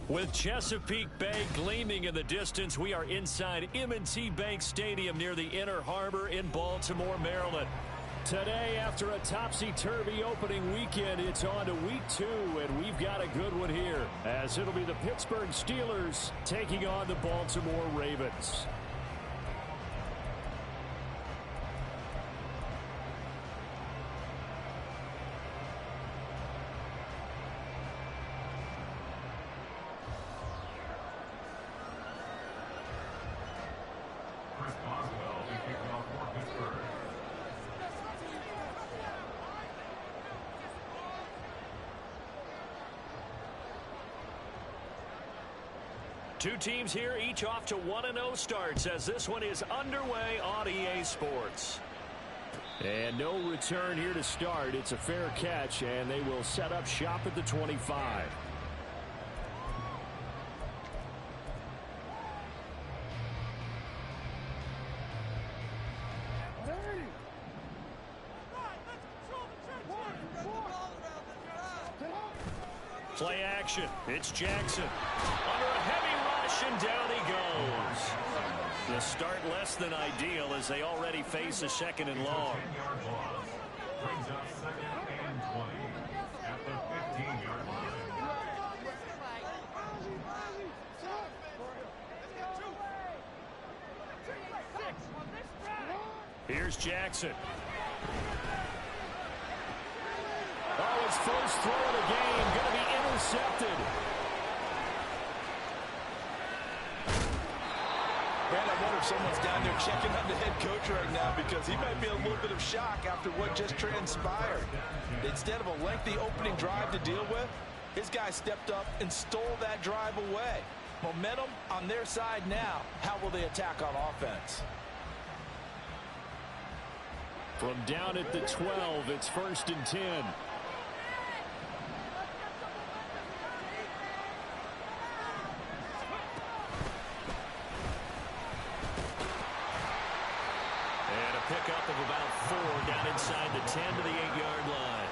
With Chesapeake Bay gleaming in the distance, we are inside M&T Bank Stadium near the Inner Harbor in Baltimore, Maryland. Today, after a topsy-turvy opening weekend, it's on to week 2, and we've got a good one here, as it'll be the Pittsburgh Steelers taking on the Baltimore Ravens. Two teams here, each off to 1-0 starts as this one is underway on EA Sports. And no return here to start. It's a fair catch, and they will set up shop at the 25. Play action. It's Jackson. Under a heavy rush, and down he goes. The start less than ideal as they already face a second and long. Brings up 2nd and 20 at the 15-yard line. Here's Jackson. Oh, his first throw of the game going to be intercepted. Man, I wonder if someone's down there checking on the head coach right now because he might be in a little bit of shock after what just transpired. Instead of a lengthy opening drive to deal with, his guy stepped up and stole that drive away. Momentum on their side now. How will they attack on offense? From down at the 12, it's 1st and 10. Pickup of about 4 down inside the 10 to the 8-yard line.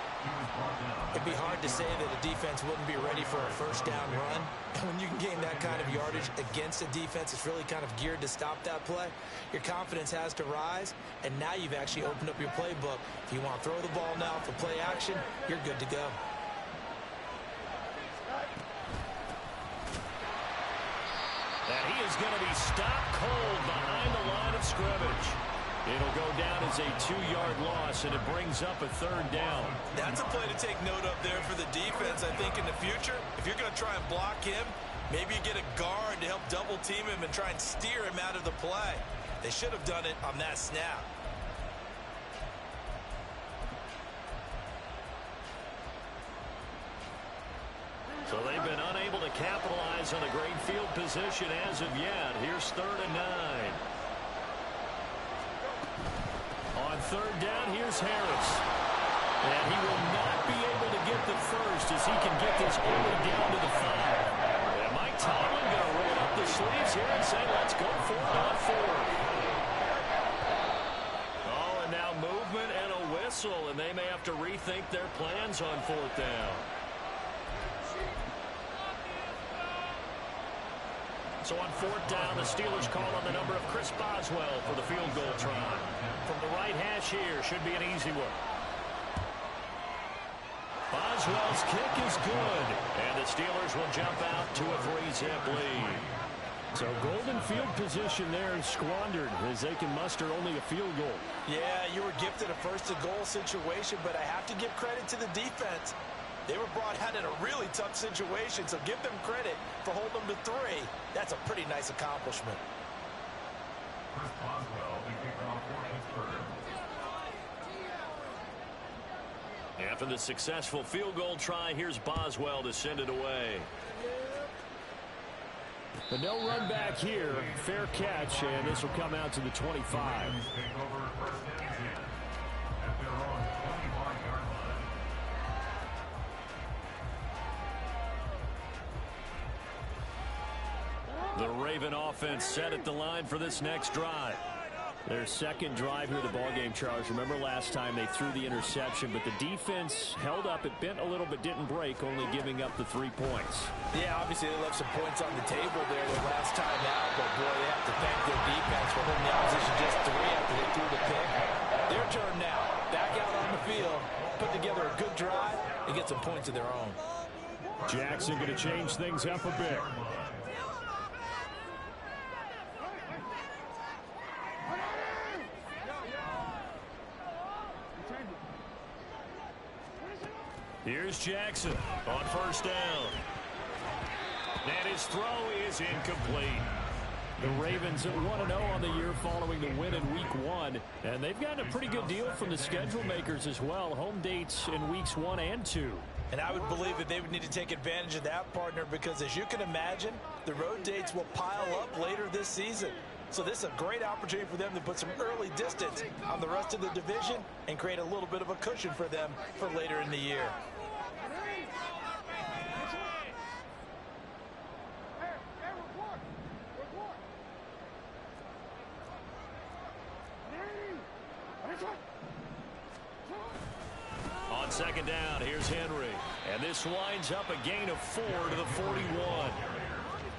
It'd be hard to say that a defense wouldn't be ready for a first down run. And when you can gain that kind of yardage against a defense, it's really kind of geared to stop that play. Your confidence has to rise, and now you've actually opened up your playbook. If you want to throw the ball now for play action, you're good to go. And he is going to be stopped cold behind the line of scrimmage. It'll go down as a 2-yard loss, and it brings up a 3rd down. That's a play to take note of there for the defense, I think, in the future. If you're going to try and block him, maybe you get a guard to help double-team him and try and steer him out of the play. They should have done it on that snap. So they've been unable to capitalize on a great field position as of yet. Here's 3rd and 9. On 3rd down, here's Harris. And he will not be able to get the first as he can get this only down to the 5. And Mike Tomlin going to roll up the sleeves here and say, let's go for it on 4th. Oh, and now movement and a whistle, and they may have to rethink their plans on 4th down. So on 4th down, the Steelers call on the number of Chris Boswell for the field goal try. From the right hash here, should be an easy one. Boswell's kick is good, and the Steelers will jump out to a 3-zip lead. So golden field position there is squandered as they can muster only a field goal. Yeah, you were gifted a first-to-goal situation, but I have to give credit to the defense. They were brought out in a really tough situation, so give them credit for holding them to 3. That's a pretty nice accomplishment. Chris Boswell, the kickoff for Pittsburgh. After the successful field goal try, here's Boswell to send it away. But no run back here. Fair catch, and this will come out to the 25. The Raven offense set at the line for this next drive. Their second drive here of the ballgame, Charles. Remember last time they threw the interception, but the defense held up. It bent a little but didn't break, only giving up the 3 points. Yeah, obviously they left some points on the table there the last time out, but boy, they have to thank their defense for holding the opposition just 3 after they threw the pick. Their turn now. Back out on the field, put together a good drive, and get some points of their own. Jackson going to change things up a bit. Here's Jackson on first down. And his throw is incomplete. The Ravens at 1-0 on the year following the win in Week 1. And they've gotten a pretty good deal from the schedule makers as well. Home dates in Weeks 1 and 2. And I would believe that they would need to take advantage of that, partner, because as you can imagine, the road dates will pile up later this season. So this is a great opportunity for them to put some early distance on the rest of the division and create a little bit of a cushion for them for later in the year. On second down, here's Henry. And this winds up a gain of 4 to the 41.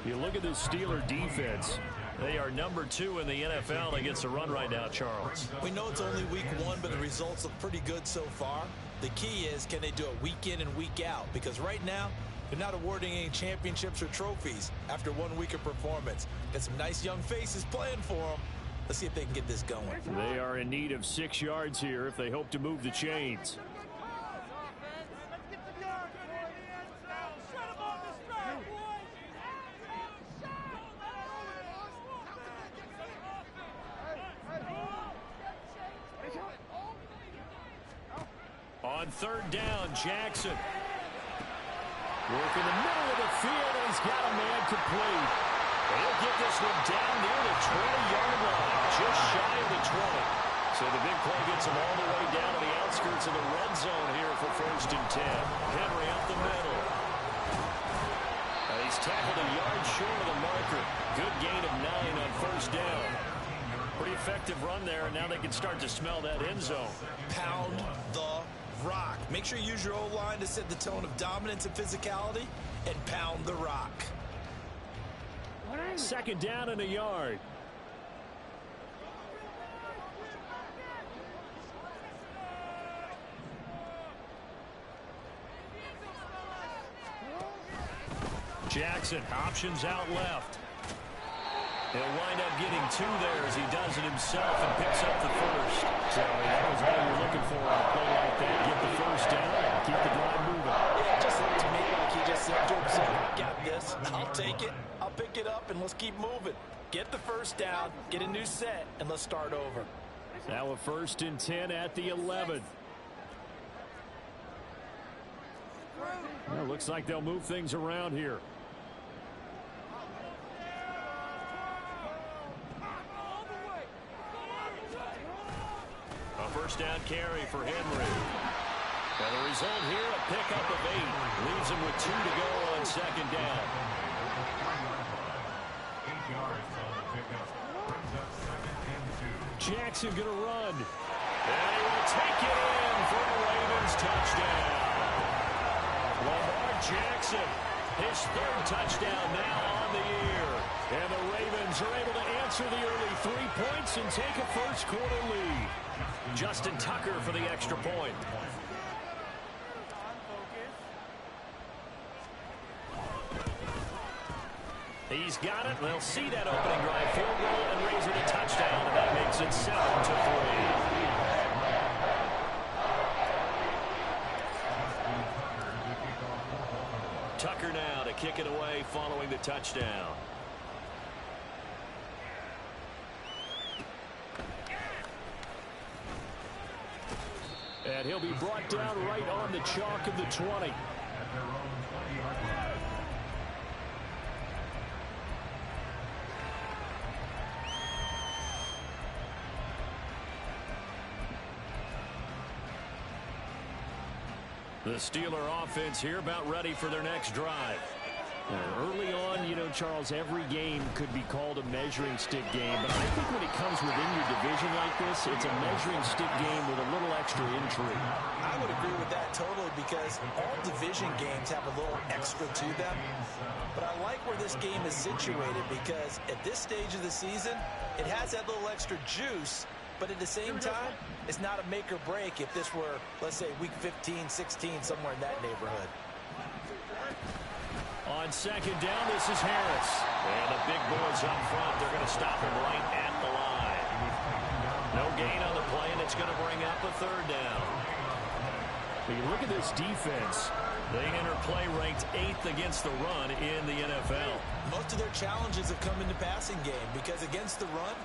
You look at the Steeler defense. They are number 2 in the NFL against the run right now, Charles. We know it's only Week 1, but the results look pretty good so far. The key is, can they do it week in and week out? Because right now, they're not awarding any championships or trophies after 1 week of performance. Got some nice young faces playing for them. Let's see if they can get this going. They are in need of 6 yards here if they hope to move the chains. On third down, Jackson. Work in the middle of the field, and he's got a man complete. He'll get this one down near the 20-yard line, just shy of the 20. So the big play gets him all the way down to the outskirts of the red zone here for 1st and 10. Henry up the middle. He's tackled a yard short of the marker. Good gain of 9 on 1st down. Pretty effective run there, and now they can start to smell that end zone. Pound the rock. Make sure you use your O-line to set the tone of dominance and physicality, and pound the rock. Second down and a yard. Jackson options out left. He'll wind up getting 2 there as he does it himself and picks up the first. So that was all you're looking for on a play like that. Get the first down and keep the drive moving. Yeah, just looked to me like he just said to himself, I got this. I'll take it. I'll pick it up, and let's keep moving. Get the first down, get a new set, and let's start over. Now a 1st and 10 at the 11. Well, looks like they'll move things around here. A 1st down carry for Henry. And the result here, a pickup of 8. Leaves him with 2 to go on 2nd down. 8 yards on the pickup. Brings up 2nd and 2. Jackson going to run. And he will take it in for a Ravens touchdown. Lamar Jackson, his 3rd touchdown now on the year. And the Ravens are able to answer the early 3 points and take a first quarter lead. Justin Tucker for the extra point. He's got it. They'll see that opening drive field goal and raise it a touchdown, and that makes it 7-3. Tucker now to kick it away following the touchdown. And he'll be brought down right on the chalk of the 20. The Steeler offense here about ready for their next drive. Early on, you know, Charles, every game could be called a measuring stick game. But I think when it comes within your division like this, it's a measuring stick game with a little extra intrigue. I would agree with that totally because all division games have a little extra to them. But I like where this game is situated because at this stage of the season, it has that little extra juice. But at the same time, it's not a make or break if this were, let's say, week 15, 16, somewhere in that neighborhood. On second down, this is Harris. And the big boys up front, they're going to stop him right at the line. No gain on the play, and it's going to bring up a third down. When you look at this defense, they enter play ranked 8th against the run in the NFL. Most of their challenges have come in the passing game because against the run,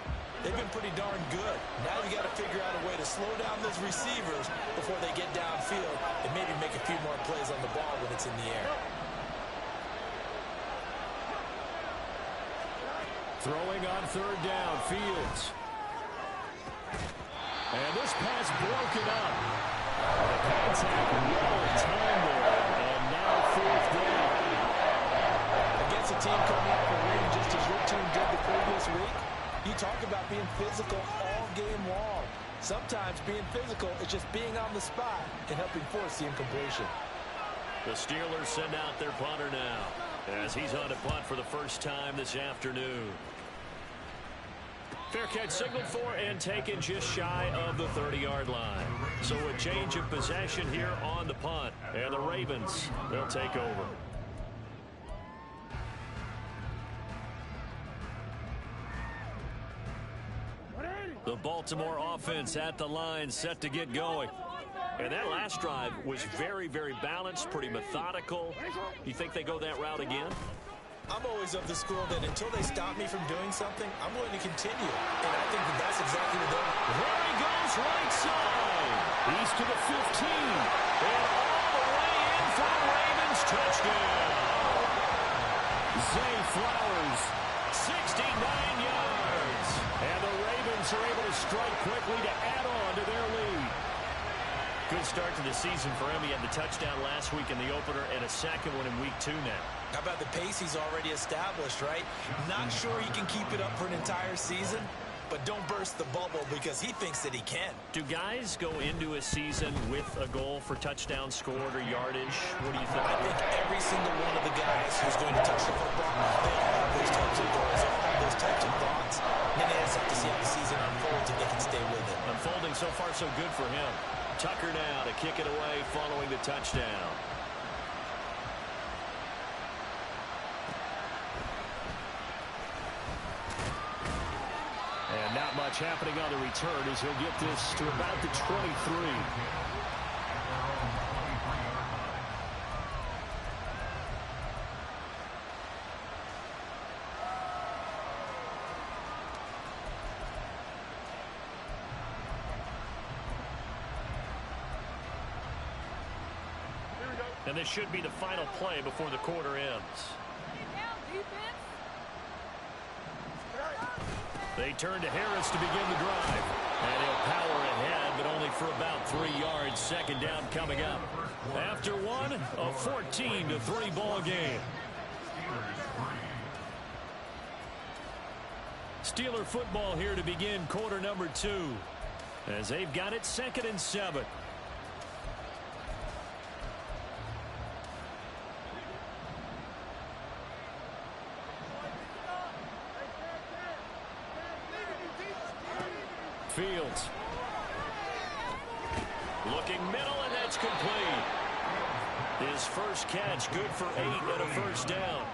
they've been pretty darn good. Now you got to figure out a way to slow down those receivers before they get downfield and maybe make a few more plays on the ball when it's in the air. Throwing on third down, Fields. And this pass broken up. The contact well timed there, and now fourth down. Against a team coming out of the ring just as your team did the previous week, you talk about being physical all game long. Sometimes being physical is just being on the spot and helping force the incompletion. The Steelers send out their punter now as he's on to punt for the first time this afternoon. Fair catch signaled for and taken just shy of the 30-yard line. So a change of possession here on the punt. And the Ravens, they'll take over. The Baltimore offense at the line, set to get going. And that last drive was very, very balanced, pretty methodical. You think they go that route again? I'm always of the school that until they stop me from doing something, I'm going to continue. And I think that that's exactly what they're doing. There he goes, right side. He's to the 15. And all the way in for the Ravens touchdown. Zay Flowers, 69 yards. And the Ravens are able to strike quickly to add on to their lead. Good start to the season for him. He had the touchdown last week in the opener and a second one in week 2 now. How about the pace he's already established, right? Not sure he can keep it up for an entire season, but don't burst the bubble because he thinks that he can. Do guys go into a season with a goal for touchdown scored or yardage? What do you think? I think every single one of the guys who's going to touch the football, they all have those types of goals, all have those types of thoughts. And then they just have to see how the season unfolds if they can stay with it. Unfolding so far so good for him. Tucker now to kick it away following the touchdown. And not much happening on the return as he'll get this to about the 23. And this should be the final play before the quarter ends. They turn to Harris to begin the drive. And he'll power ahead, but only for about 3 yards. Second down coming up. After one, a 14-3 ball game. Steeler football here to begin quarter number 2. As they've got it 2nd and 7. Fields. Looking middle, and that's complete. His first catch, good for 8 and a first down.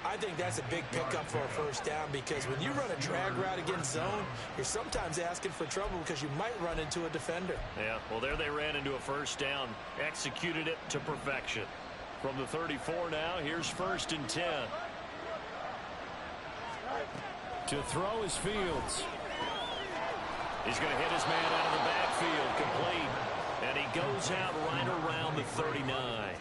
I think that's a big pickup for a first down because when you run a drag route against zone, you're sometimes asking for trouble because you might run into a defender. Yeah, well, there they ran into a first down. Executed it to perfection. From the 34 now, here's 1st and 10. To throw is Fields. He's going to hit his man out of the backfield, complete. And he goes out right around the 39.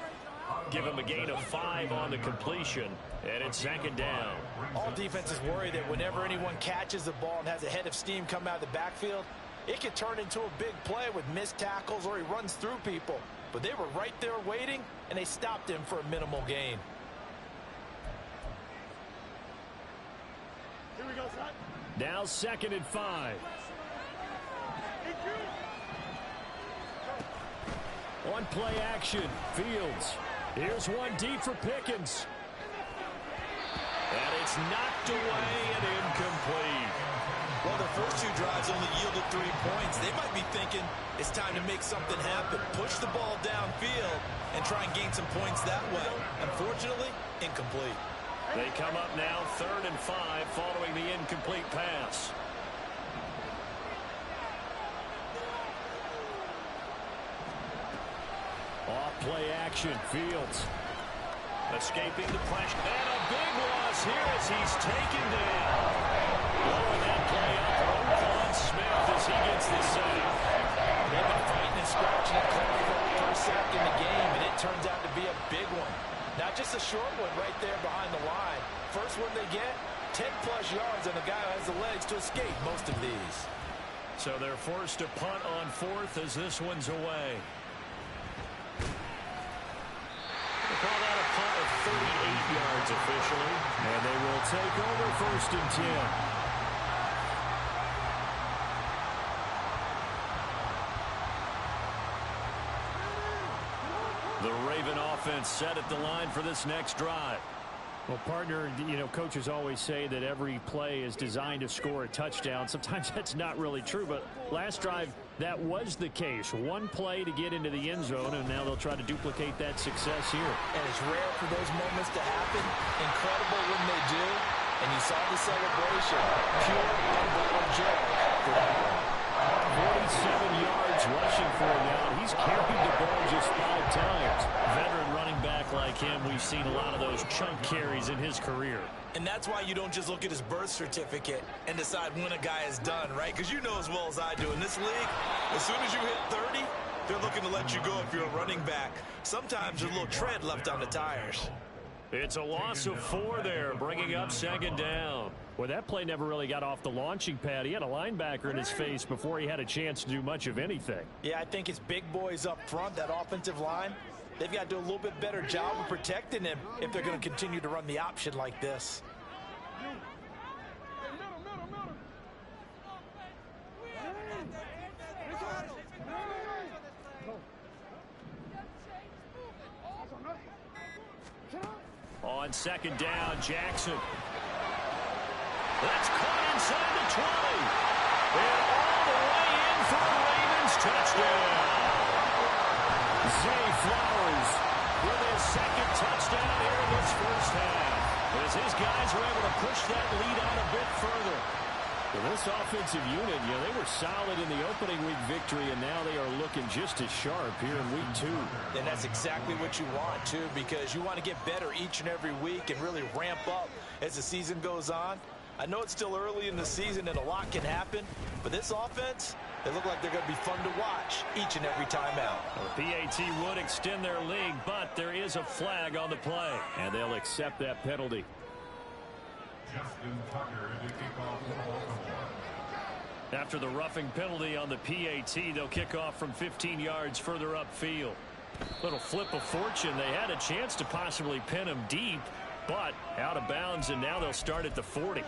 Give him a gain of 5 on the completion, and it's 2nd down. All defenses worry that whenever anyone catches the ball and has a head of steam come out of the backfield, it could turn into a big play with missed tackles or he runs through people. But they were right there waiting, and they stopped him for a minimal gain. Now 2nd and 5. On play action, Fields. Here's one deep for Pickens. And it's knocked away and incomplete. Well, the first 2 drives only yielded 3 points. They might be thinking it's time to make something happen. Push the ball downfield and try and gain some points that way. Unfortunately, incomplete. They come up now 3rd and 5 following the incomplete pass. Off play action, Fields. Escaping the pressure. And a big loss here as he's taken down. Blowing that play up for Roquan Smith as he gets the save. They've been fighting and scratching and clawing for the first sack in the game, and it turns out to be a big one. Not just a short one right there behind the line. First one they get, 10-plus yards, and the guy who has the legs to escape most of these. So they're forced to punt on 4th as this one's away. They call that a punt of 38 yards officially. And they will take over 1st and 10. The Raven offense set at the line for this next drive. Well, partner, you know, coaches always say that every play is designed to score a touchdown. Sometimes that's not really true, but last drive, that was the case. One play to get into the end zone, and now they'll try to duplicate that success here. And it's rare for those moments to happen. Incredible when they do. And you saw the celebration. Pure unbridled joy for that one. 47 yards rushing for him now. He's carried the ball just 5 times. Veteran running back like him, we've seen a lot of those chunk carries in his career. And that's why you don't just look at his birth certificate and decide when a guy is done, right? Because you know as well as I do, in this league, as soon as you hit 30, they're looking to let you go if you're a running back. Sometimes there's a little tread left on the tires. It's a loss of 4 there, bringing up 2nd down. Well, that play never really got off the launching pad. He had a linebacker in his face before he had a chance to do much of anything. Yeah, I think it's big boys up front, that offensive line. They've got to do a little bit better job of protecting him if they're going to continue to run the option like this. On 2nd down, Jackson. That's caught inside the 20. And all the way in for the Ravens touchdown. Zay Flowers with his 2nd touchdown here in this first half. As his guys were able to push that lead out a bit further. Well, this offensive unit, you know, they were solid in the opening week victory, and now they are looking just as sharp here in week 2. And that's exactly what you want, too, because you want to get better each and every week and really ramp up as the season goes on. I know it's still early in the season and a lot can happen, but this offense, they look like they're going to be fun to watch each and every time out. Well, the PAT would extend their lead, but there is a flag on the play, and they'll accept that penalty. Justin Tucker to kick off the Baltimore. After the roughing penalty on the PAT, they'll kick off from 15 yards further upfield. Little flip of fortune. They had a chance to possibly pin him deep, but out of bounds, and now they'll start at the 40.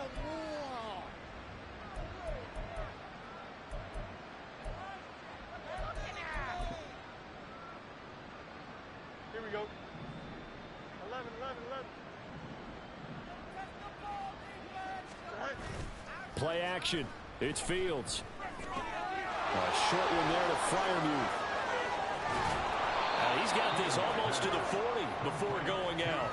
Here we go. 11. Play action. It's Fields. A short one there to Freiermuth. He's got this almost to the 40 before going out.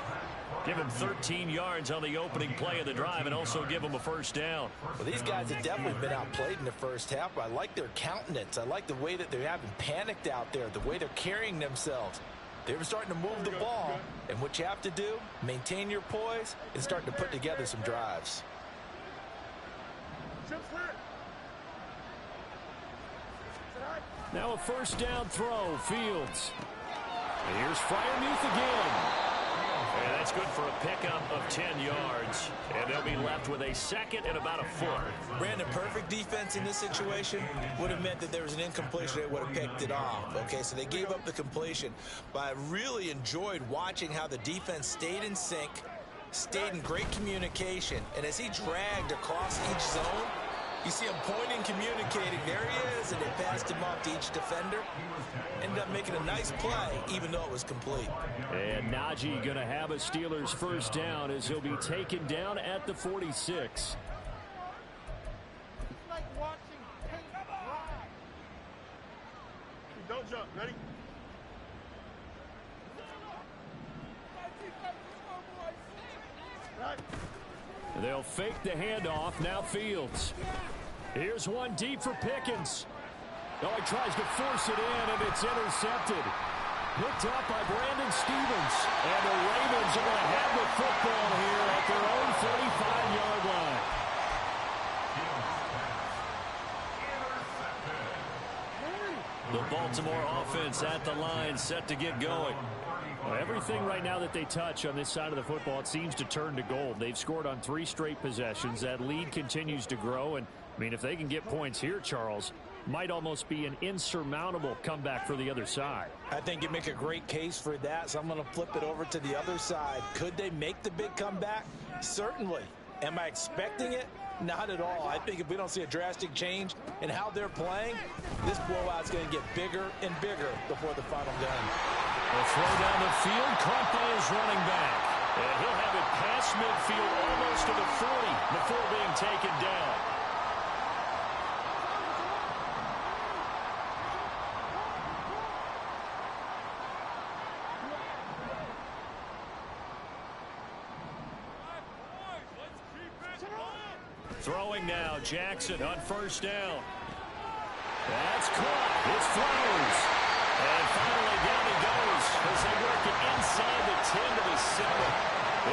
Give him 13 yards on the opening play of the drive and also give him a first down. Well, these guys have definitely been outplayed in the first half, but I like their countenance. I like the way that they haven't panicked out there, the way they're carrying themselves. They were starting to move the ball, and what you have to do, maintain your poise, and starting to put together some drives. Now a first down throw, Fields. And here's Freiermuth again. And that's good for a pickup of 10 yards. And they'll be left with a 2nd and about a foot. Brandon, perfect defense in this situation would have meant that there was an incompletion. They would have picked it off. Okay, so they gave up the completion. But I really enjoyed watching how the defense stayed in sync, stayed in great communication, and as he dragged across each zone, you see him pointing, communicating. There he is, and they passed him off to each defender. Ended up making a nice play, even though it was complete. And Najee going to have a Steelers first down as he'll be taken down at the 46. Like watching paint dry. Don't jump. Ready? Right. They'll fake the handoff. Now Fields. Here's one deep for Pickens. Oh, he tries to force it in, and it's intercepted. Picked up by Brandon Stevens. And the Ravens are going to have the football here at their own 35-yard line. The Baltimore offense at the line, set to get going. Well, everything right now that they touch on this side of the football, it seems to turn to gold. They've scored on 3 straight possessions. That lead continues to grow. And, I mean, if they can get points here, Charles, might almost be an insurmountable comeback for the other side. I think you make a great case for that, so I'm going to flip it over to the other side. Could they make the big comeback? Certainly. Am I expecting it? Not at all. I think if we don't see a drastic change in how they're playing, this blowout's going to get bigger and bigger before the final gun. A throw down the field, caught by his running back. And he'll have it past midfield almost to the 40 before being taken down. Throwing now, Jackson on first down. That's caught. It's Flowers. And finally down he goes as they work it inside the 10 to the 7.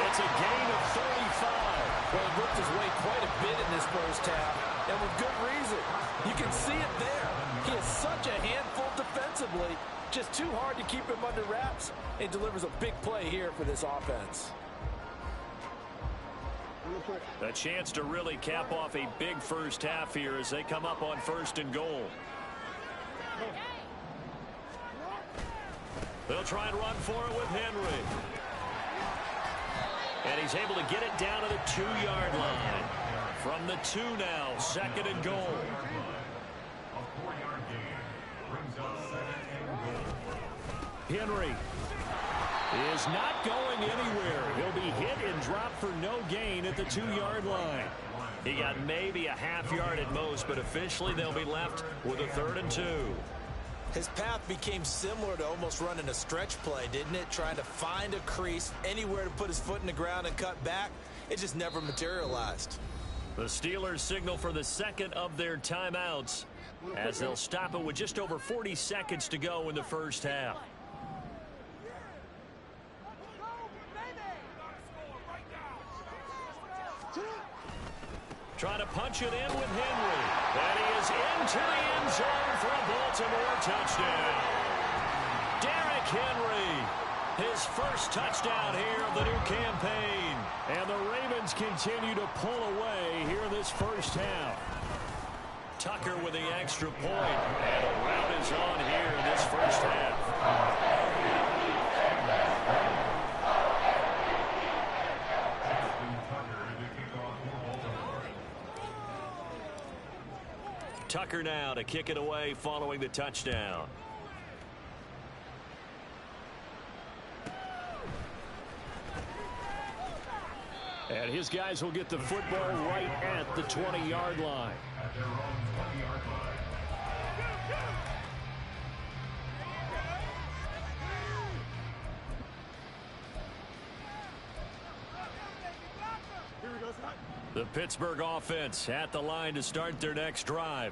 It's a gain of 35. Well, he worked his way quite a bit in this first half, and with good reason. You can see it there. He is such a handful defensively. Just too hard to keep him under wraps, and delivers a big play here for this offense. A chance to really cap off a big first half here as they come up on 1st and goal. They'll try and run for it with Henry. And he's able to get it down to the 2-yard line. From the 2 now, 2nd and goal. A 4-yard gain brings up 2nd and goal. Henry is not going anywhere. He'll be hit and dropped for no gain at the 2-yard line. He got maybe a half yard at most, but officially they'll be left with a 3rd and 2. His path became similar to almost running a stretch play, didn't it? Trying to find a crease, anywhere to put his foot in the ground and cut back. It just never materialized. The Steelers signal for the 2nd of their timeouts as they'll stop it with just over 40 seconds to go in the first half. Trying to punch it in with Henry. And he is into the end zone for a Baltimore touchdown. Derrick Henry, his first touchdown here of the new campaign. And the Ravens continue to pull away here in this first half. Tucker with the extra point. And a rout is on here in this first half. Tucker now to kick it away following the touchdown. And his guys will get the football right at the 20-yard line. At their own 20-yard line. Here we go, son. The Pittsburgh offense at the line to start their next drive.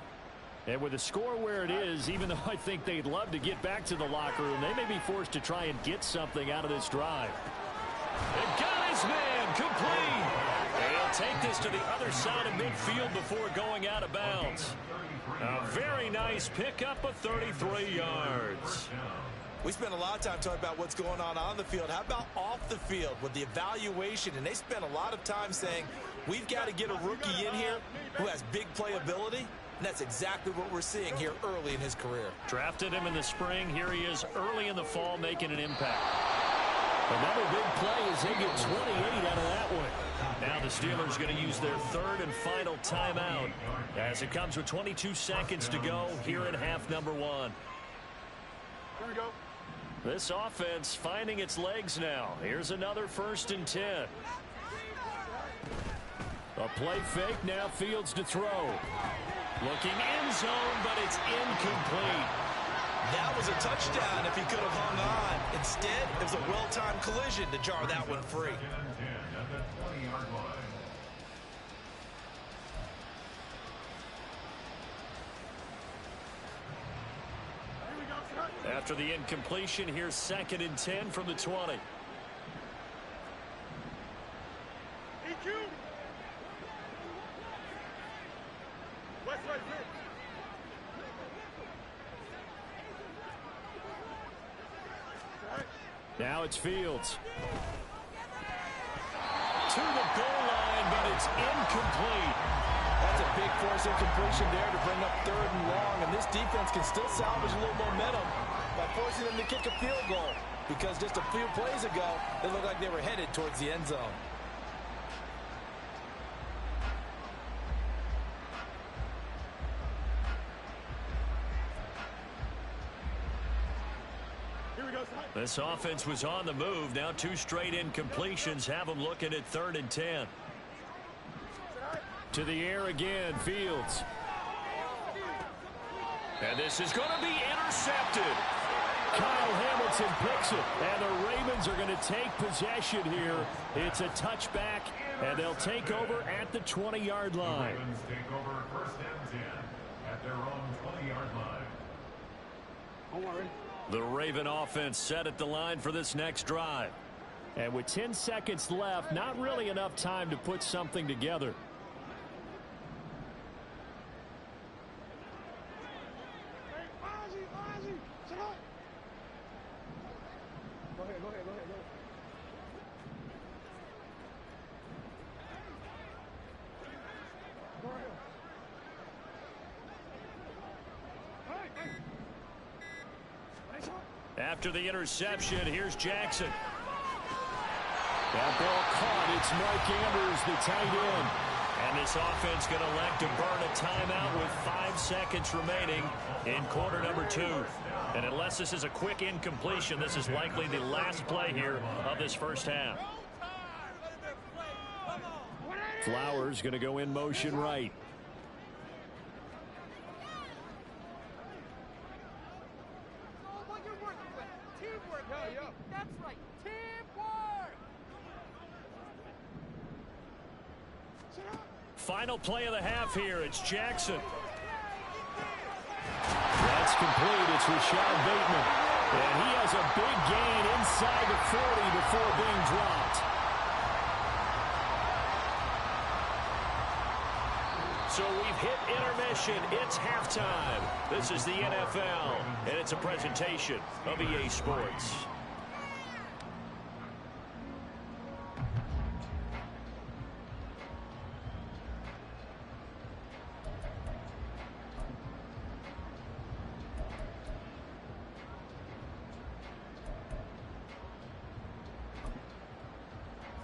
And with the score where it is, even though I think they'd love to get back to the locker room, they may be forced to try and get something out of this drive. And got his man complete. And he'll take this to the other side of midfield before going out of bounds. A very nice pickup of 33 yards. We spent a lot of time talking about what's going on the field. How about off the field with the evaluation? And they spent a lot of time saying, we've got to get a rookie in here who has big playability. And that's exactly what we're seeing here early in his career. Drafted him in the spring. Here he is early in the fall making an impact. Another big play as they get 28 out of that one. Now the Steelers going to use their third and final timeout as it comes with 22 seconds to go here in half number one. Here we go. This offense finding its legs now. Here's another 1st and 10. A play fake, now Fields to throw. Looking end zone, but it's incomplete. That was a touchdown if he could have hung on. Instead, it was a well-timed collision to jar that one free. After the incompletion, here's 2nd and 10 from the 20. EQ. West right here. Now it's Fields. To the goal line, but it's incomplete. That's a big force incompletion there to bring up 3rd and long, and this defense can still salvage a little momentum by forcing them to kick a field goal, because just a few plays ago, they looked like they were headed towards the end zone. This offense was on the move. Now 2 straight incompletions have them looking at 3rd and 10. To the air again, Fields. And this is going to be intercepted. Kyle Hamilton picks it, and the Ravens are going to take possession here. It's a touchback, and they'll take over at the 20-yard line. Ravens take over 1st and 10 at their own 20-yard line. Don't worry. The Raven offense set at the line for this next drive. And with 10 seconds left, not really enough time to put something together. After the interception, here's Jackson. That ball caught. It's Mike Andrews, the tight end. And this offense going to elect to burn a timeout with 5 seconds remaining in quarter number 2. And unless this is a quick incompletion, this is likely the last play here of this first half. Flowers going to go in motion right. That's right. Teamwork. Final play of the half here. It's Jackson. That's complete. It's Rashad Bateman. And he has a big gain inside the 40 before being dropped. So we've hit intermission. It's halftime. This is the NFL, and it's a presentation of EA Sports.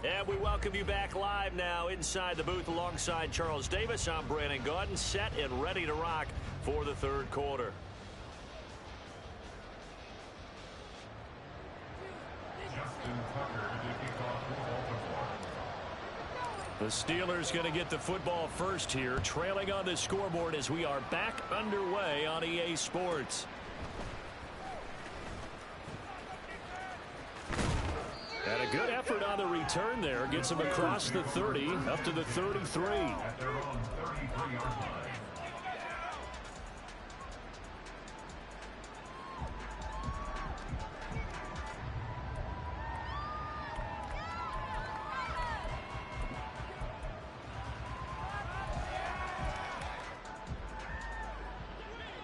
And we welcome you back live now inside the booth alongside Charles Davis. I'm Brandon Gaudin, set and ready to rock for the 3rd quarter. Justin Tucker to kick off for Baltimore. The Steelers going to get the football first here, trailing on the scoreboard as we are back underway on EA Sports. And a good effort on the return there. Gets him across the 30, up to the 33. At their own 33-yard line.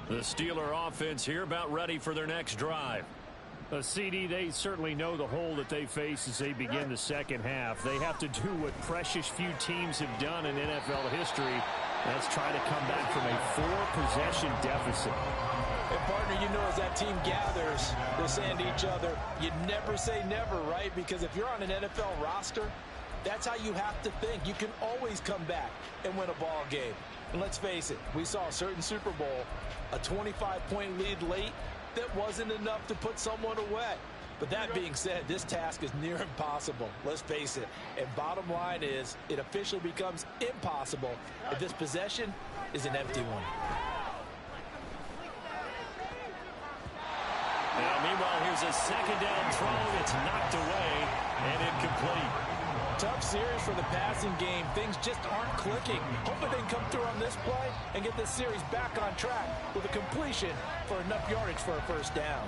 The Steeler offense here about ready for their next drive. CD, they certainly know the hole that they face as they begin the second half. They have to do what precious few teams have done in NFL history. That's try to come back from a 4-possession deficit. And partner, you know, as that team gathers, they're saying to each other, you never say never, right? Because if you're on an NFL roster, that's how you have to think. You can always come back and win a ball game. And let's face it, we saw a certain Super Bowl, a 25-point lead late that wasn't enough to put someone away. But that being said, this task is near impossible. Let's face it. And bottom line is, it officially becomes impossible if this possession is an empty one. Now, meanwhile, here's a second down throw. It's knocked away and incomplete. Tough series for the passing game. Things just aren't clicking. Hoping they can come through on this play and get this series back on track with a completion for enough yardage for a first down.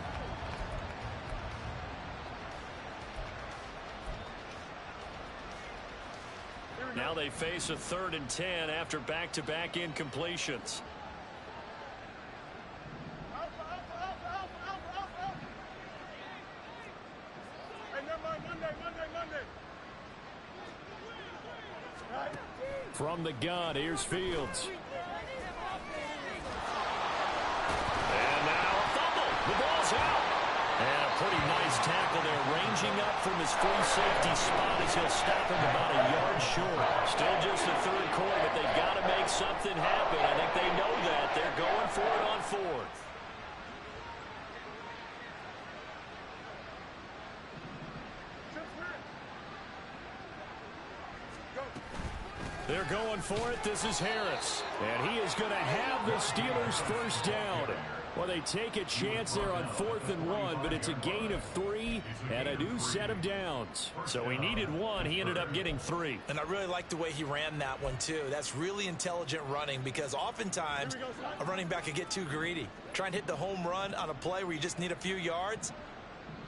Now they face a 3rd and 10 after back-to-back incompletions. From the gun, here's Fields. And now a fumble. The ball's out. And a pretty nice tackle there, ranging up from his free safety spot as he'll stop him about a yard short. Still just the 3rd quarter, but they've got to make something happen. I think they know that. They're going for it on 4th. They're going for it. This is Harris. And he is going to have the Steelers first down. Well, they take a chance there on 4th and 1, but it's a gain of 3 and a new set of downs. So he needed 1. He ended up getting 3. And I really like the way he ran that one, too. That's really intelligent running because oftentimes a running back can get too greedy. Try and hit the home run on a play where you just need a few yards.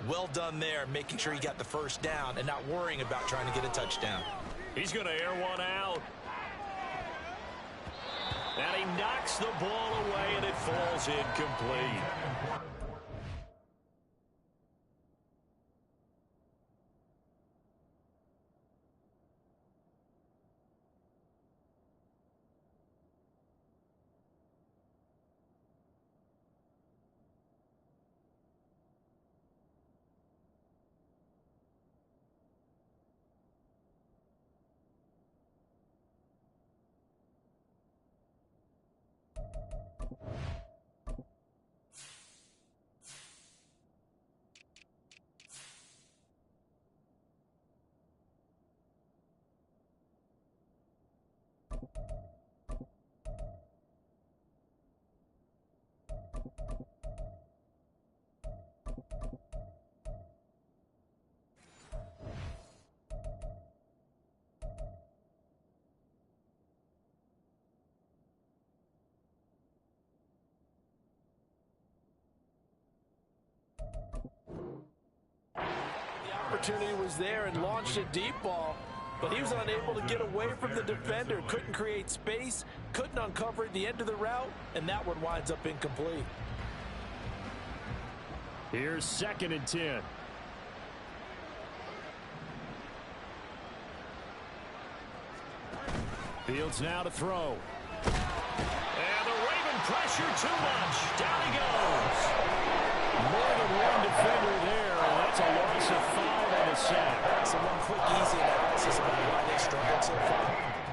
Well done there, making sure he got the first down and not worrying about trying to get a touchdown. He's going to air one out. And he knocks the ball away, and it falls incomplete. Opportunity was there and launched a deep ball, but he was unable to get away from the defender. Couldn't create space, couldn't uncover at the end of the route, and that one winds up incomplete. Here's 2nd and 10. Fields now to throw. And the Raven pressure too much. Down he goes. More than one defender there. That's a loss of 5 and a sack. So one quick, easy analysis about why they struggled so far.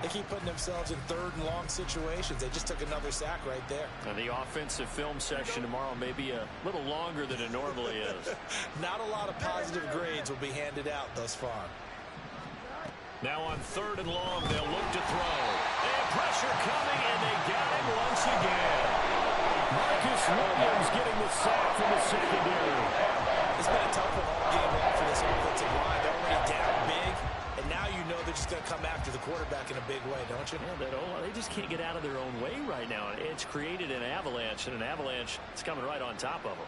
They keep putting themselves in 3rd and long situations. They just took another sack right there. And the offensive film session tomorrow may be a little longer than it normally is. Not a lot of positive grades will be handed out thus far. Now on 3rd and long, they'll look to throw. And pressure coming, and they got him once again. Marcus Williams getting the sack from the secondary. It's been a tough one all game long for this offensive line. They're already down big, and now you know they're just going to come after the quarterback in a big way, don't you? Yeah, they just can't get out of their own way right now. It's created an avalanche, and an avalanche is coming right on top of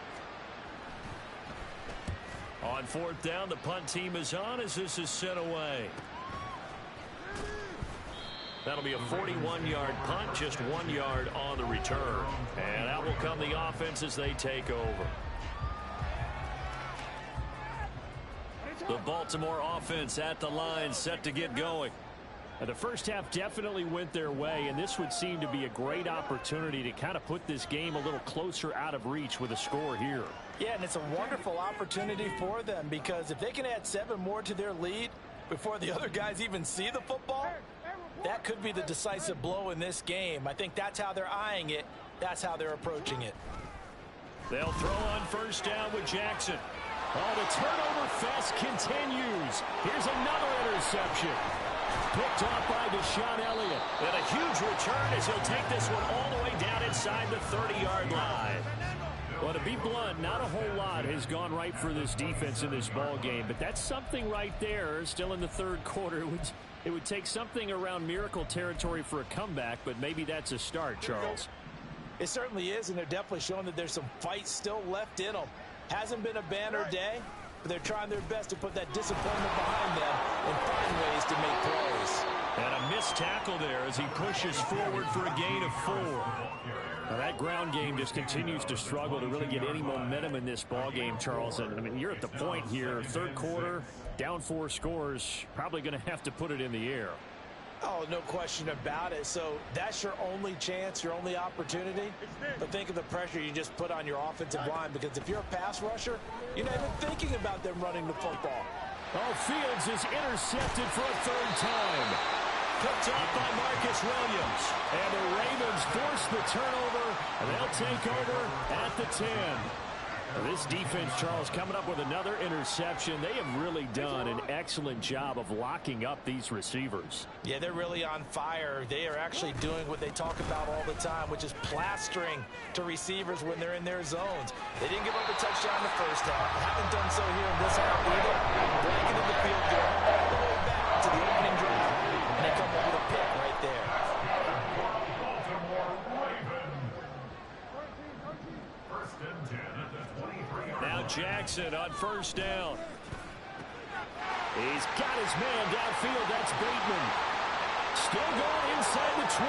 them. On 4th down, the punt team is on as this is sent away. That'll be a 41-yard punt, just 1 yard on the return. And out will come the offense as they take over. The Baltimore offense at the line, set to get going. The first half definitely went their way, and this would seem to be a great opportunity to kind of put this game a little closer out of reach with a score here. Yeah, and it's a wonderful opportunity for them because if they can add 7 more to their lead before the other guys even see the football, that could be the decisive blow in this game. I think that's how they're eyeing it. That's how they're approaching it. They'll throw on first down with Jackson. Oh, the turnover fest continues. Here's another interception. Picked off by Deshaun Elliott. And a huge return as he'll take this one all the way down inside the 30-yard line. Well, to be blunt, not a whole lot has gone right for this defense in this ball game, but that's something right there. Still in the third quarter. It would take something around miracle territory for a comeback, but maybe that's a start, Charles. It certainly is, and they're definitely showing that there's some fight still left in them. Hasn't been a banner day, but they're trying their best to put that disappointment behind them and find ways to make plays. And a missed tackle there as he pushes forward for a gain of 4. Now that ground game just continues to struggle to really get any momentum in this ball game, Charles. And I mean, you're at the point here, third quarter, down 4 scores, probably going to have to put it in the air. Oh, no question about it. So that's your only chance, your only opportunity. But think of the pressure you just put on your offensive line, because if you're a pass rusher, you're not even thinking about them running the football. Oh, Fields is intercepted for a 3rd time. Picked off by Marcus Williams. And the Ravens force the turnover, and they'll take over at the 10. This defense, Charles, coming up with another interception. They have really done an excellent job of locking up these receivers. Yeah, they're really on fire. They are actually doing what they talk about all the time, which is plastering to receivers when they're in their zones. They didn't give up a touchdown in the first half. They haven't done so here in this half either. Breaking in the field goal all the way back to the opening drive. And they come up with a pick right there. Now Jackson on first down. He's got his man downfield. That's Bateman. Still going inside the 20.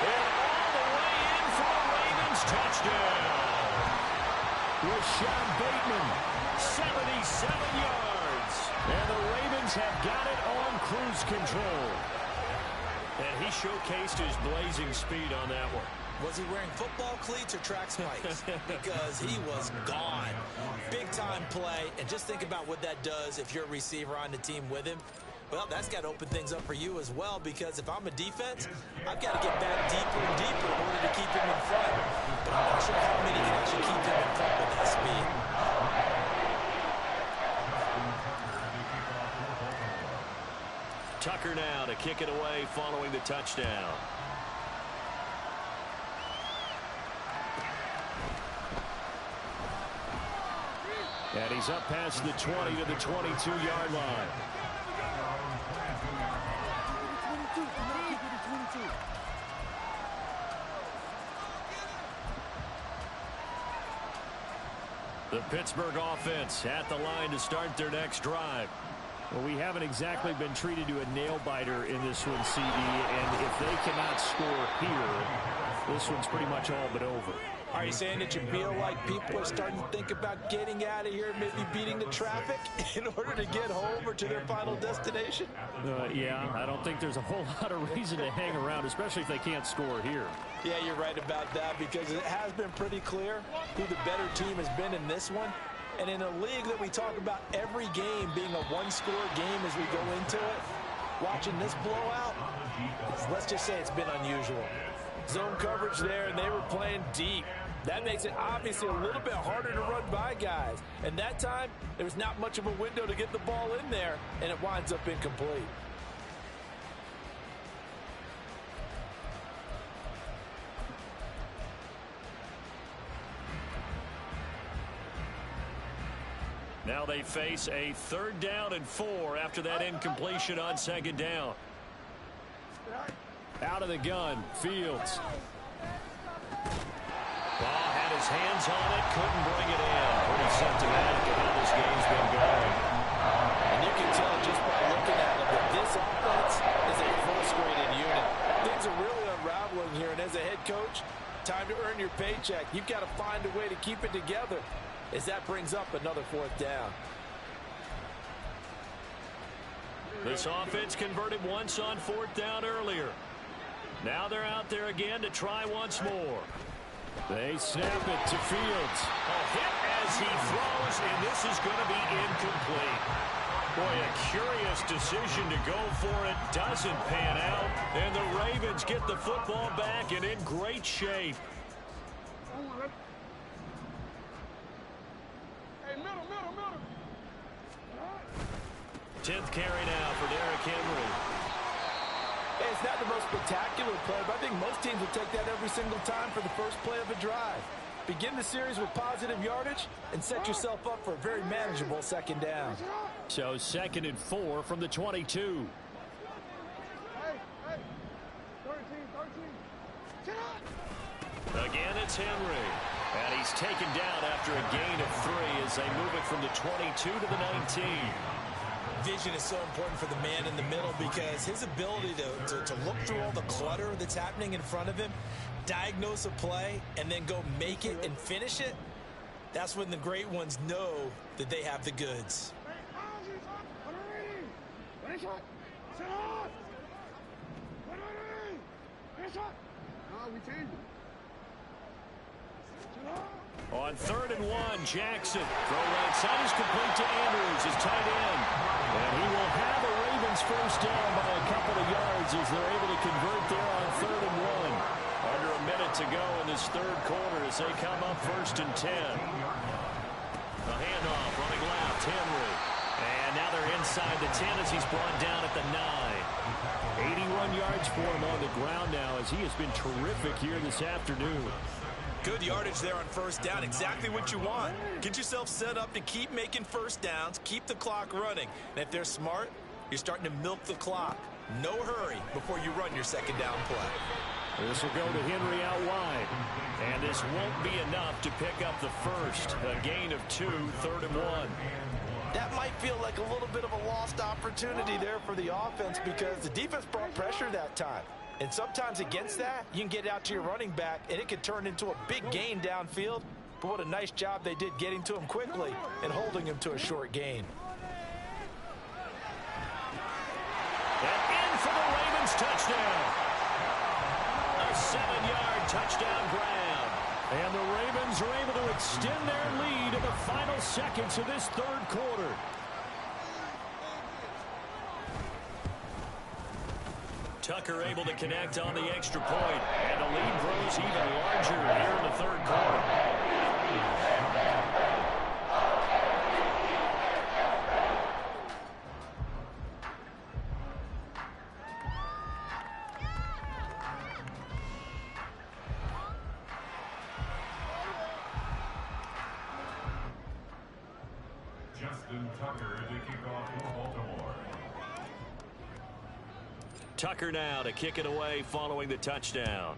And all the way in for a Ravens touchdown. Rashad Bateman, 77 yards. And the Ravens have got it on cruise control. And he showcased his blazing speed on that one. Was he wearing football cleats or track spikes? Because he was gone. Big-time play, and just think about what that does if you're a receiver on the team with him. Well, that's got to open things up for you as well, because if I'm a defense, I've got to get back deeper and deeper in order to keep him in front. But I'm not sure how many can actually keep him in front with that speed. Tucker now to kick it away following the touchdown. And he's up past the 20 to the 22-yard line. The Pittsburgh offense at the line to start their next drive. Well, we haven't exactly been treated to a nail-biter in this one, CD, and if they cannot score here, this one's pretty much all but over. Are you saying that you feel like people are starting to think about getting out of here, maybe beating the traffic in order to get home or to their final destination? Yeah, I don't think there's a whole lot of reason to hang around, especially if they can't score here. Yeah, you're right about that, because it has been pretty clear who the better team has been in this one. And in a league that we talk about every game being a one-score game as we go into it, watching this blowout, let's just say it's been unusual. Zone coverage there, and they were playing deep. That makes it obviously a little bit harder to run by guys. And that time, there was not much of a window to get the ball in there, and it winds up incomplete. Now they face a 3rd down and 4 after that incompletion on 2nd down. Out of the gun, Fields. Ball had his hands on it, couldn't bring it in. Pretty symptomatic of how this game's been going. And you can tell just by looking at it that this offense is a frustrated unit. Things are really unraveling here, and as a head coach, time to earn your paycheck. You've got to find a way to keep it together as that brings up another 4th down. This offense converted once on 4th down earlier. Now they're out there again to try once more. They snap it to Fields. A hit as he throws, and this is going to be incomplete. Boy, a curious decision to go for it. Doesn't pan out, and the Ravens get the football back and in great shape. Hey, middle. 10th carry now for Derrick Henry. Hey, it's not the most spectacular play, but I think most teams will take that every single time for the first play of a drive. Begin the series with positive yardage and set yourself up for a very manageable 2nd down. So 2nd and 4 from the 22. Hey. 13. Again, it's Henry. And he's taken down after a gain of 3 as they move it from the 22 to the 19. Vision is so important for the man in the middle because his ability to look through all the clutter that's happening in front of him, diagnose a play, and then go make it and finish it, that's when the great ones know that they have the goods. On 3rd and 1, Jackson. Throw right side is complete to Andrews, his tight end. And he will have a Ravens first down by a couple of yards as they're able to convert there on 3rd and 1. Under a minute to go in this 3rd quarter as they come up 1st and 10. A handoff running left, Henry. And now they're inside the 10 as he's brought down at the 9. 81 yards for him on the ground now as he has been terrific here this afternoon. Good yardage there on 1st down. Exactly what you want. Get yourself set up to keep making 1st downs, keep the clock running. And if they're smart, you're starting to milk the clock. No hurry before you run your 2nd down play. This will go to Henry out wide. And this won't be enough to pick up the first. A gain of 2, 3rd and 1. That might feel like a little bit of a lost opportunity there for the offense because the defense brought pressure that time. And sometimes against that, you can get out to your running back, and it could turn into a big gain downfield. But what a nice job they did getting to him quickly and holding him to a short gain. And in for the Ravens touchdown. A 7-yard touchdown grab. And the Ravens are able to extend their lead in the final seconds of this 3rd quarter. Tucker able to connect on the extra point, and the lead grows even larger here in the 3rd quarter. Justin Tucker to kick off for Baltimore. Tucker now to kick it away following the touchdown.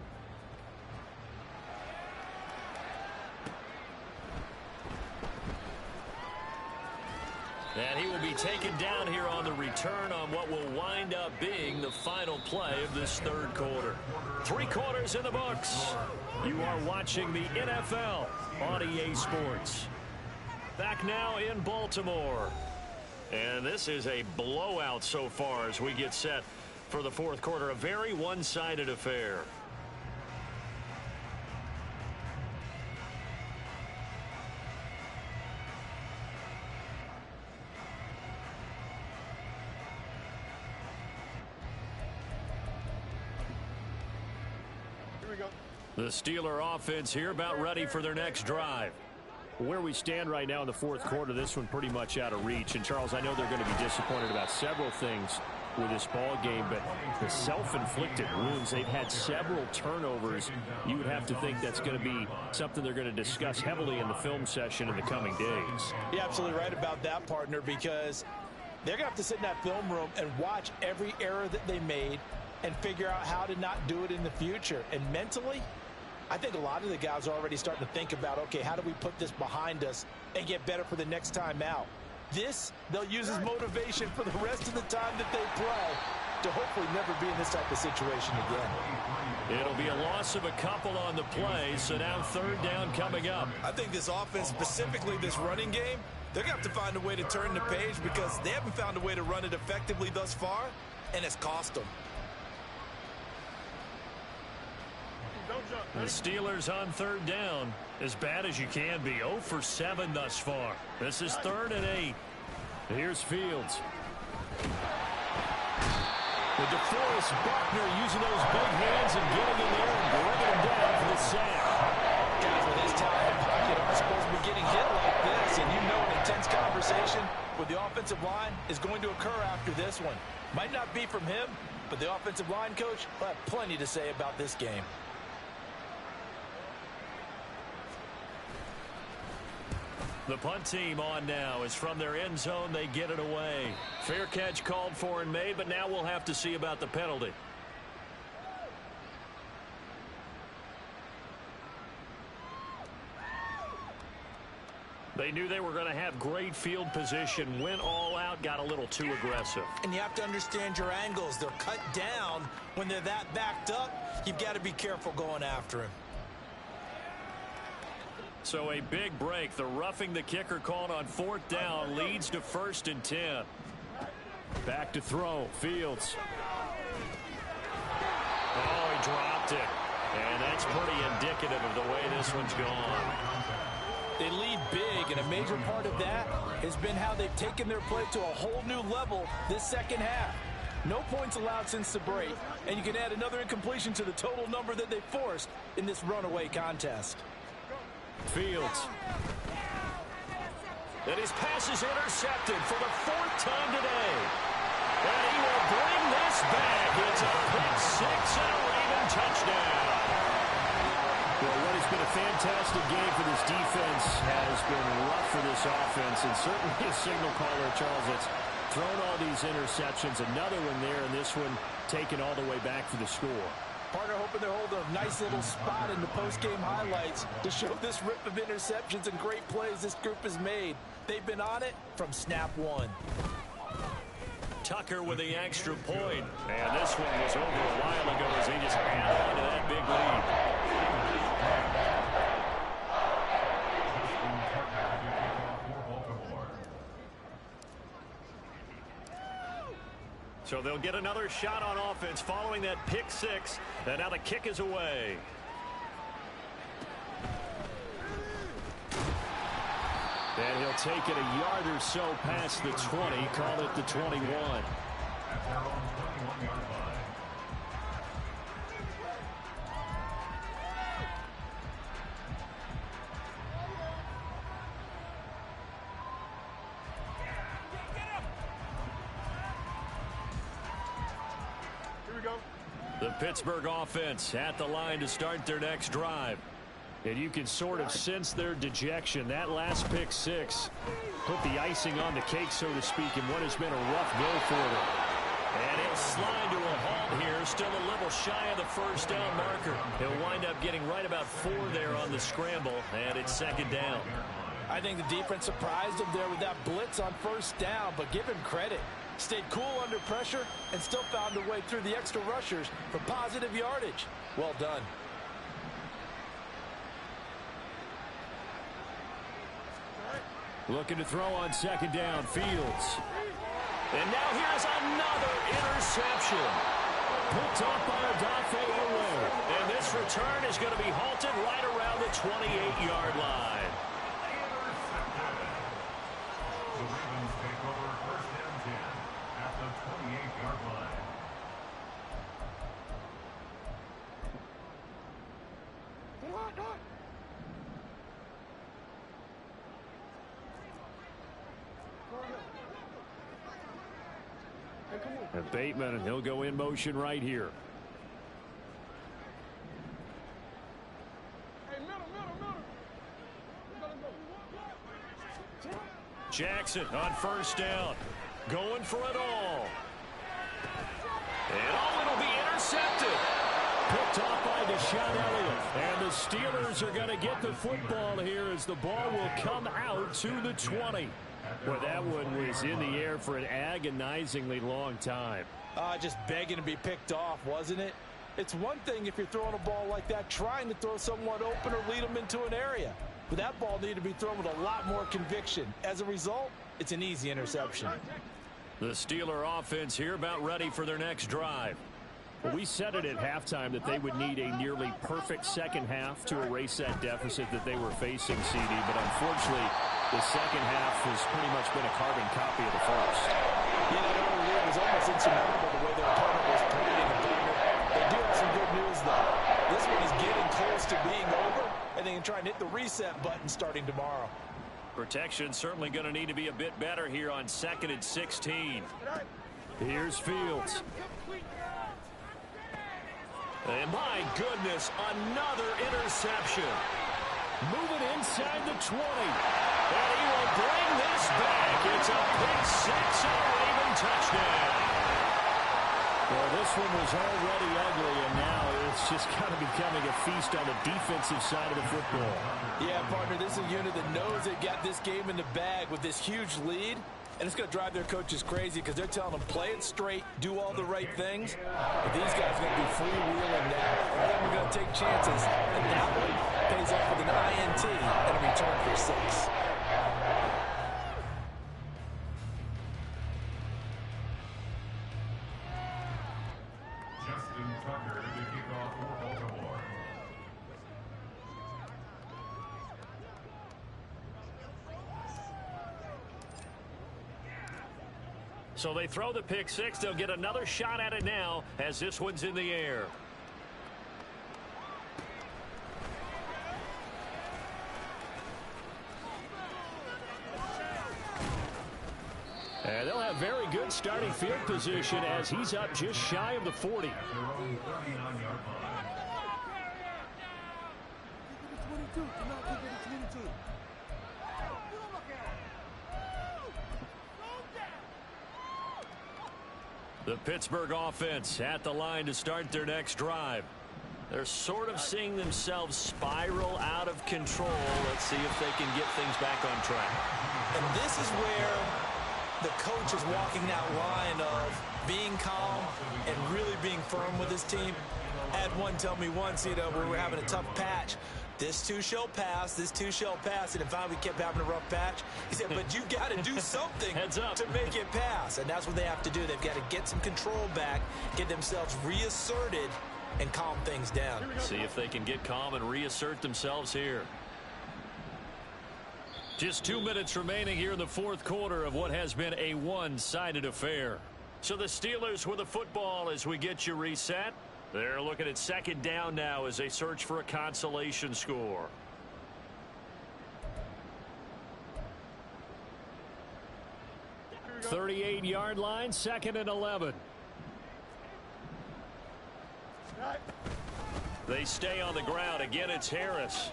And he will be taken down here on the return on what will wind up being the final play of this 3rd quarter. 3 quarters in the books. You are watching the NFL on EA Sports. Back now in Baltimore. And this is a blowout so far as we get set for the 4th quarter. A very one-sided affair. Here we go. The Steeler offense here about ready for their next drive. Where we stand right now in the 4th quarter, this one pretty much out of reach. And, Charles, I know they're going to be disappointed about several things with this ball game, but the self-inflicted wounds, they've had several turnovers. You would have to think that's going to be something they're going to discuss heavily in the film session in the coming days. You're absolutely right about that, partner, because they're going to have to sit in that film room and watch every error that they made and figure out how to not do it in the future. And mentally, I think a lot of the guys are already starting to think about, okay, how do we put this behind us and get better for the next time out? This, they'll use as motivation for the rest of the time that they play to hopefully never be in this type of situation again. It'll be a loss of a couple on the play, so now 3rd down coming up. I think this offense, specifically this running game, They're going to have to find a way to turn the page because they haven't found a way to run it effectively thus far, and it's cost them. The Steelers on third down, as bad as you can be. 0 for 7 thus far. This is 3rd and 8. Here's Fields. With DeForest Buckner using those big hands and getting in there and bringing him down for the sack. Guys with this talent pocket aren't supposed to be getting hit like this, and you know an intense conversation with the offensive line is going to occur after this one. Might not be from him, but the offensive line coach will have plenty to say about this game. The punt team on now is from their end zone. They get it away. Fair catch called for and made, but now we'll have to see about the penalty. They knew they were going to have great field position, went all out, got a little too aggressive. And you have to understand your angles. They're cut down. When they're that backed up, you've got to be careful going after him. So a big break. The roughing the kicker called on 4th down leads to 1st and 10. Back to throw. Fields. Oh, he dropped it. And that's pretty indicative of the way this one's gone. They lead big, and a major part of that has been how they've taken their play to a whole new level this second half. No points allowed since the break, and you can add another incompletion to the total number that they forced in this runaway contest. Fields. And his pass is intercepted for the 4th time today. And he will bring this back. It's a pick 6 and a Raven touchdown. Well, what has been a fantastic game for this defense has been rough for this offense, and certainly a signal caller, Charles, that's thrown all these interceptions. Another one there, and this one taken all the way back for the score. Partner hoping they hold a nice little spot in the post-game highlights to show this rip of interceptions and great plays this group has made. They've been on it from snap one. Tucker with the extra point. And this one was over a while ago as he just added on to that big lead. So they'll get another shot on offense following that pick 6. And now the kick is away. And he'll take it a yard or so past the 20. Call it the 21. The Pittsburgh offense at the line to start their next drive. And you can sort of sense their dejection. That last pick 6 put the icing on the cake, so to speak, in what has been a rough go for them. And he'll slide to a halt here, still a little shy of the 1st down marker. He'll wind up getting right about 4 there on the scramble, and it's 2nd down. I think the defense surprised him there with that blitz on 1st down, but give him credit. Stayed cool under pressure and still found a way through the extra rushers for positive yardage. Well done. Looking to throw on 2nd down, Fields. And now here's another interception. Picked off by Odafe Oweh. And this return is going to be halted right around the 28-yard line. The Ravens take over 1st and 10 at the 28-yard line. And Bateman, and he'll go in motion right here. Jackson on 1st down. Going for it all. And it'll be intercepted. Picked off by Deshaun Elliott. And the Steelers are going to get the football here as the ball will come out to the 20. Well, that one was in the air for an agonizingly long time. Just begging to be picked off, wasn't it? It's one thing if you're throwing a ball like that, trying to throw someone open or lead them into an area. but that ball needed to be thrown with a lot more conviction. As a result, it's an easy interception. The Steeler offense here about ready for their next drive. Well, we said it at halftime that they would need a nearly perfect second half to erase that deficit that they were facing, CD. But unfortunately, the second half has pretty much been a carbon copy of the first. Yeah, that early lead was almost insurmountable the way their opponent was playing. They do have some good news, though. This one is getting close to being over, and they can try and hit the reset button starting tomorrow. Protection certainly going to need to be a bit better here on 2nd and 16. Here's Fields. And my goodness, another interception. Moving inside the 20. And he will bring this back. It's a pick six, a Raven touchdown. Well, this one was already ugly, and now it's just kind of becoming a feast on the defensive side of the football. Yeah, partner, this is a unit that knows they got this game in the bag with this huge lead. And it's going to drive their coaches crazy because they're telling them, play it straight, do all the right things. But these guys are going to be freewheeling now. All of them are going to take chances. And that one pays off with an INT and a return for 6. Justin Tucker to kick off for Baltimore. So they throw the pick six. They'll get another shot at it now as this one's in the air. And they'll have very good starting field position as he's up just shy of the 40. At their own 39-yard line. The Pittsburgh offense at the line to start their next drive. They're sort of seeing themselves spiral out of control. Let's see if they can get things back on track. And this is where the coach is walking that line of being calm and really being firm with his team. I had one tell me once, you know, we were having a tough patch. This too shall pass, this too shall pass. And if finally we kept having a rough patch, he said, but you got to do something Heads up. to make it pass. And that's what they have to do. They've got to get some control back, get themselves reasserted, and calm things down. See if they can get calm and reassert themselves here. Just 2 minutes remaining here in the fourth quarter of what has been a one-sided affair. So the Steelers with the football as we get you reset. They're looking at second down now as they search for a consolation score. .38-yard line, 2nd and 11. They stay on the ground. Again, it's Harris.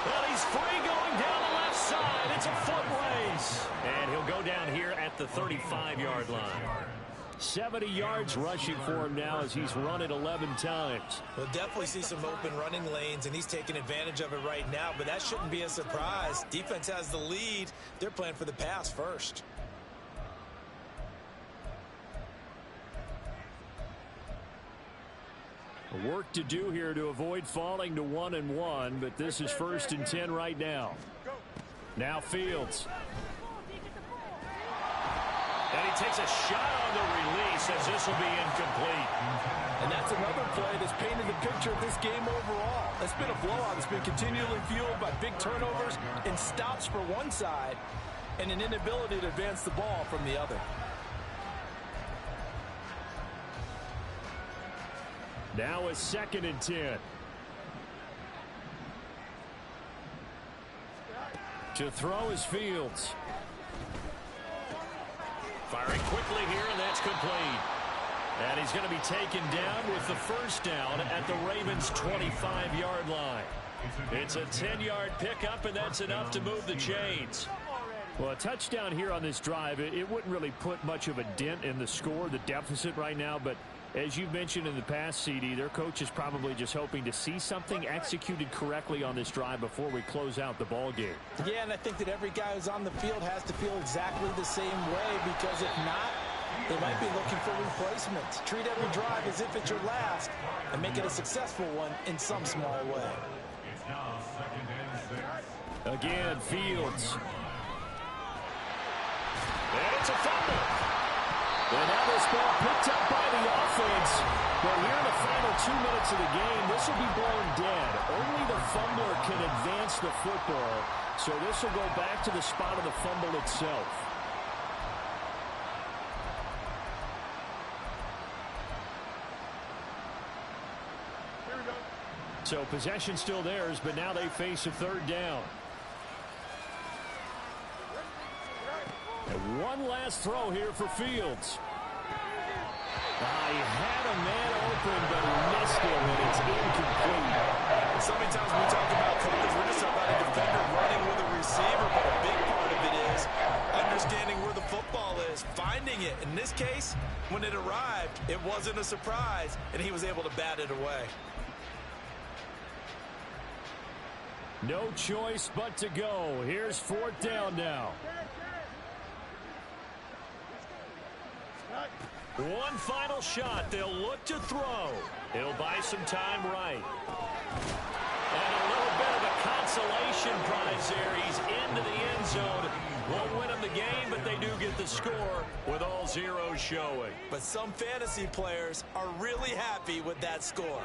Well, he's free going down the left side. It's a foot race. And he'll go down here at the 35-yard line. 70 yards rushing for him now as he's run it 11 times. We'll definitely see some open running lanes, and he's taking advantage of it right now, but that shouldn't be a surprise. Defense has the lead. They're playing for the pass first. Work to do here to avoid falling to 1-1, but this is 1st and 10 right now. Now Fields. And he takes a shot on the release as this will be incomplete. And that's another play that's painted the picture of this game overall. It's been a blowout. It's been continually fueled by big turnovers and stops for one side and an inability to advance the ball from the other. Now a 2nd and 10. To throw is Fields. Firing quickly here, and that's complete. And he's going to be taken down with the first down at the Ravens' 25-yard line. It's a 10-yard pickup, and that's enough to move the chains. Well, a touchdown here on this drive, it wouldn't really put much of a dent in the score, the deficit right now, but as you've mentioned in the past, CD, their coach is probably just hoping to see something executed correctly on this drive before we close out the ball game. Yeah, and I think that every guy who's on the field has to feel exactly the same way, because if not, they might be looking for replacements. Treat every drive as if it's your last and make it a successful one in some small way. Now 2nd and 6. Again, Fields. And it's a fumble. And now this ball picked up by the offense. But here in the final 2 minutes of the game, this will be blown dead. Only the fumbler can advance the football. So this will go back to the spot of the fumble itself. Here we go. So possession still theirs, but now they face a 3rd down. And one last throw here for Fields. He had a man open, but he missed him, and it's incomplete. So many times when we talk about coverage, we're just talking about a defender running with a receiver, but a big part of it is understanding where the football is, finding it. In this case, when it arrived, it wasn't a surprise, and he was able to bat it away. No choice but to go. Here's 4th down now. One final shot. They'll look to throw. He'll buy some time right. And a little bit of a consolation prize there. He's into the end zone. Won't win him the game, but they do get the score with all zeros showing. But some fantasy players are really happy with that score.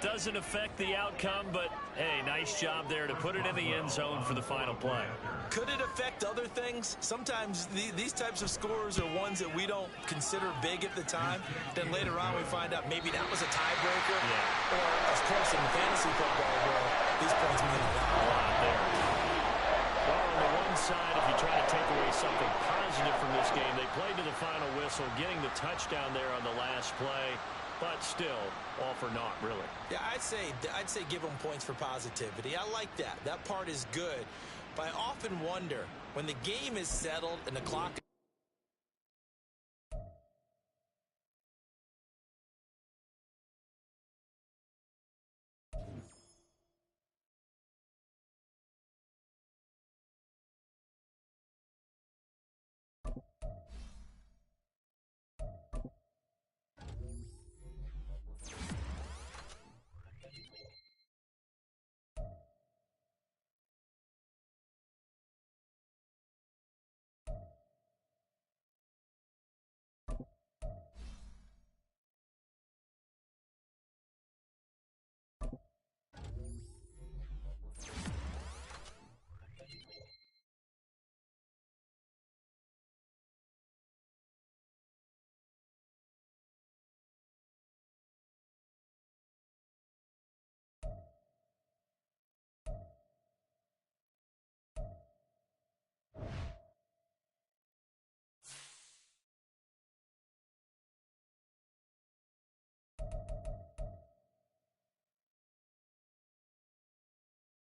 Doesn't affect the outcome, but, hey, nice job there to put it in the end zone for the final play. Could it affect other things? Sometimes these types of scores are ones that we don't consider big at the time. Then later on we find out maybe that was a tiebreaker. Yeah. Or, of course, in the fantasy football world, these points mean a lot there. Well, on the one side, if you try to take away something positive from this game, they played to the final whistle, getting the touchdown there on the last play. But still, all for naught, really. Yeah, I'd say give them points for positivity. I like that. That part is good. But I often wonder, when the game is settled and the clock